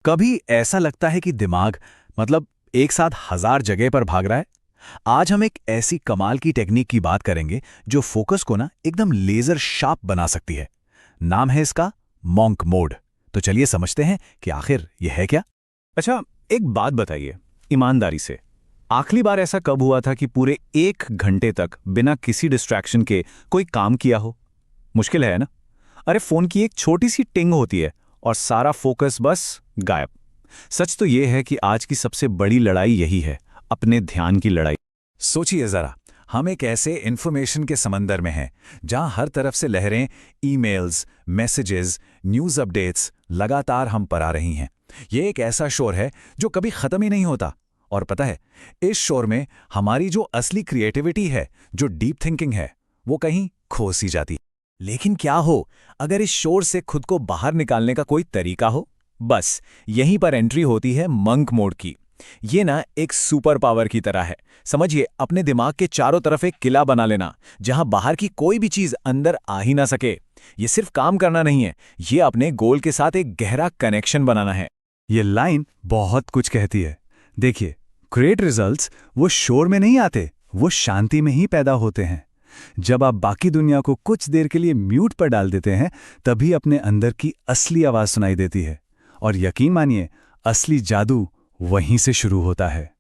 कभी ऐसा लगता है कि दिमाग मतलब एक साथ हजार जगह पर भाग रहा है। आज हम एक ऐसी कमाल की टेक्निक की बात करेंगे जो फोकस को ना एकदम लेजर शार्प बना सकती है। नाम है इसका मॉन्क मोड। तो चलिए समझते हैं कि आखिर यह है क्या। अच्छा, एक बात बताइए ईमानदारी से, आखिरी बार ऐसा कब हुआ था कि पूरे 1 घंटे तक बिना किसी डिस्ट्रैक्शन के कोई काम किया हो? मुश्किल है ना? अरे फोन की एक छोटी सी टिंग होती है और सारा फोकस बस गायब। सच तो ये है कि आज की सबसे बड़ी लड़ाई यही है, अपने ध्यान की लड़ाई। सोचिए जरा, हम एक ऐसे इंफॉर्मेशन के समंदर में हैं जहां हर तरफ से लहरें, ईमेल्स, मैसेजेस, न्यूज़ अपडेट्स लगातार हम पर आ रही हैं। ये एक ऐसा शोर है जो कभी खत्म ही नहीं होता। और पता है, इस शोर में हमारी जो असली क्रिएटिविटी है, जो डीप थिंकिंग है, वो कहीं खो सी जाती है। लेकिन क्या हो अगर इस शोर से खुद को बाहर निकालने का कोई तरीका हो? बस यहीं पर एंट्री होती है मंक मोड की। ये ना एक सुपर पावर की तरह है। समझिए, अपने दिमाग के चारों तरफ एक किला बना लेना जहां बाहर की कोई भी चीज अंदर आ ही ना सके। ये सिर्फ काम करना नहीं है, ये अपने गोल के साथ एक गहरा कनेक्शन बनाना है। ये लाइन बहुत कुछ कहती है। देखिए, ग्रेट रिजल्ट्स वो शोर में नहीं आते, वो शांति में ही पैदा होते हैं। जब आप बाकी दुनिया को कुछ देर के लिए म्यूट पर डाल देते हैं, तभी अपने अंदर की असली आवाज सुनाई देती है। और यकीन मानिए, असली जादू वहीं से शुरू होता है।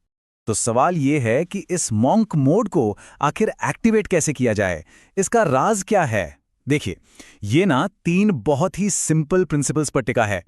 तो सवाल ये है कि इस मॉन्क मोड को आखिर एक्टिवेट कैसे किया जाए? इसका राज क्या है? देखिए, ये ना 3 बहुत ही सिंपल प्रिंसिपल्स पर टिका है।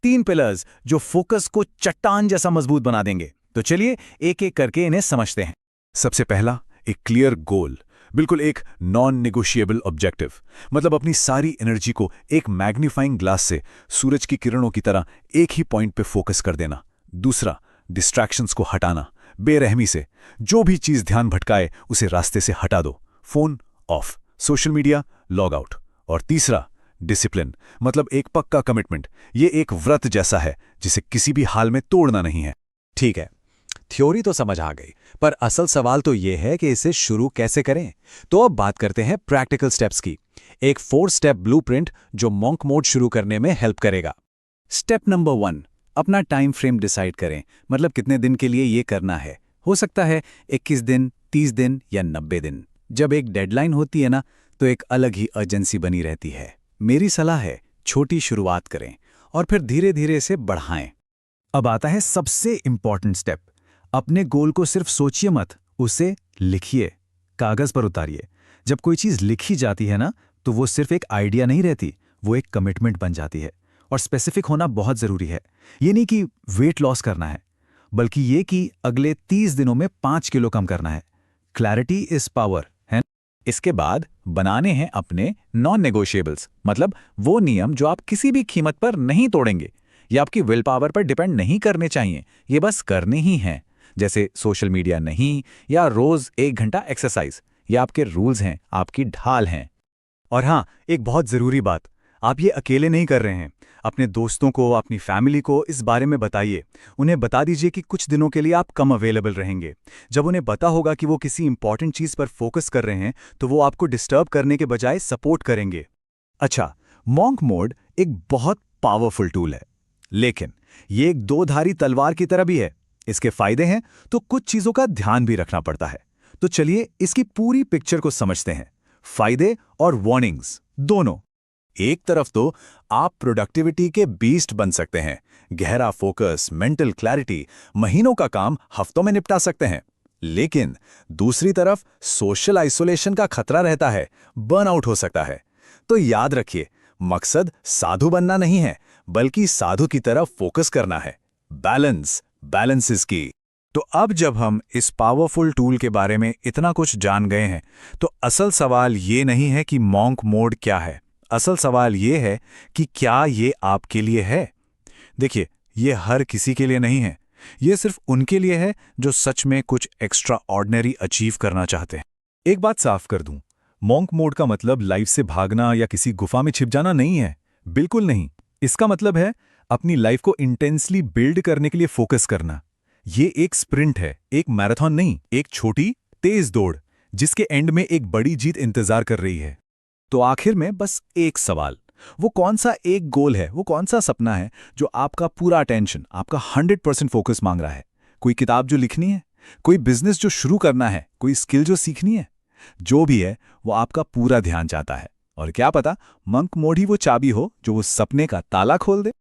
3 पिलर्स जो फोकस को चट्टान जैसा मजबूत बना देंगे। तो चलिए एक एक करके इन्हें समझते हैं। सबसे पहला, एक क्लियर गोल, बिल्कुल एक नॉन नेगोशिएबल ऑब्जेक्टिव। मतलब अपनी सारी एनर्जी को एक मैग्नीफाइंग ग्लास से सूरज की किरणों की तरह एक ही पॉइंट पे फोकस कर देना। दूसरा, डिस्ट्रैक्शंस को हटाना बेरहमी से। जो भी चीज ध्यान भटकाए उसे रास्ते से हटा दो। Phone of, social media log out. और तीसरा, डिसिप्लिन, मतलब एक पक्का कमिटमेंट। ये एक व्रत जैसा है जिसे किसी भी हाल में तोड़ना नहीं है। ठीक है, थ्योरी तो समझ आ गई, पर असल सवाल तो ये है कि इसे शुरू कैसे करें। तो अब बात करते हैं प्रैक्टिकल स्टेप्स की। एक 4 स्टेप ब्लूप्रिंट जो मॉन्क मोड शुरू करने में हेल्प करेगा। स्टेप नंबर 1, अपना टाइम फ्रेम डिसाइड करें। मतलब कितने दिन के लिए ये करना है। हो सकता है 21 दिन, 30 दिन या 90 दिन। जब एक डेडलाइन होती है ना, तो एक अलग ही अर्जेंसी बनी रहती है। मेरी सलाह है, छोटी शुरुआत करें और फिर धीरे धीरे इसे बढ़ाएं। अब आता है सबसे इंपॉर्टेंट स्टेप। अपने गोल को सिर्फ सोचिए मत, उसे लिखिए, कागज पर उतारिए। जब कोई चीज लिखी जाती है ना, तो वो सिर्फ एक आइडिया नहीं रहती, वो एक कमिटमेंट बन जाती है। और स्पेसिफिक होना बहुत जरूरी है। ये नहीं कि वेट लॉस करना है, बल्कि ये कि अगले 30 दिनों में 5 किलो कम करना है। क्लैरिटी इज पावर है। इसके बाद बनाने हैं अपने नॉन नेगोशिएबल्स, मतलब वो नियम जो आप किसी भी कीमत पर नहीं तोड़ेंगे। ये आपकी विल पावर पर डिपेंड नहीं करने चाहिए, ये बस करने ही हैं। जैसे सोशल मीडिया नहीं, या रोज 1 घंटा एक्सरसाइज। ये आपके रूल्स हैं, आपकी ढाल हैं। और हाँ, एक बहुत जरूरी बात, आप ये अकेले नहीं कर रहे हैं। अपने दोस्तों को, अपनी फैमिली को इस बारे में बताइए। उन्हें बता दीजिए कि कुछ दिनों के लिए आप कम अवेलेबल रहेंगे। जब उन्हें पता होगा कि वो किसी इंपॉर्टेंट चीज पर फोकस कर रहे हैं, तो वो आपको डिस्टर्ब करने के बजाय सपोर्ट करेंगे। अच्छा, मॉन्क मोड एक बहुत पावरफुल टूल है, लेकिन ये एक 2-धारी तलवार की तरह भी है। इसके फायदे हैं तो कुछ चीजों का ध्यान भी रखना पड़ता है। तो चलिए इसकी पूरी पिक्चर को समझते हैं। फायदे और वार्निंग्स दोनों। एक तरफ तो आप प्रोडक्टिविटी के बीस्ट बन सकते हैं। गहरा फोकस, मेंटल क्लैरिटी, महीनों का काम हफ्तों में निपटा सकते हैं। लेकिन दूसरी तरफ सोशल आइसोलेशन का खतरा रहता है, बर्नआउट हो सकता है। तो याद रखिए, मकसद साधु बनना नहीं है, बल्कि साधु की तरफ फोकस करना है। बैलेंस इज की। तो अब जब हम इस पावरफुल टूल के बारे में इतना कुछ जान गए हैं, तो असल सवाल ये नहीं है कि मॉन्क मोड क्या है। असल सवाल ये है कि क्या ये आपके लिए है। देखिए, ये हर किसी के लिए नहीं है। ये सिर्फ उनके लिए है जो सच में कुछ एक्स्ट्रा ऑर्डिनरी अचीव करना चाहते हैं। एक बात साफ कर दूं, मॉन्क मोड का मतलब लाइफ से भागना या किसी गुफा में छिप जाना नहीं है। बिल्कुल नहीं। इसका मतलब है अपनी लाइफ को इंटेंसली बिल्ड करने के लिए फोकस करना। ये एक स्प्रिंट है, एक मैराथन नहीं, एक छोटी तेज दौड़ जिसके एंड में एक बड़ी जीत इंतजार कर रही है। तो आखिर में बस एक सवाल, वो कौन सा एक गोल है, वो कौन सा सपना है जो आपका पूरा अटेंशन, आपका 100% फोकस मांग रहा है? कोई किताब जो लिखनी है, कोई बिजनेस जो शुरू करना है, कोई स्किल जो सीखनी है? जो भी है वो आपका पूरा ध्यान चाहता है। और क्या पता मंक मोड ही वो चाबी हो जो वो सपने का ताला खोल दे।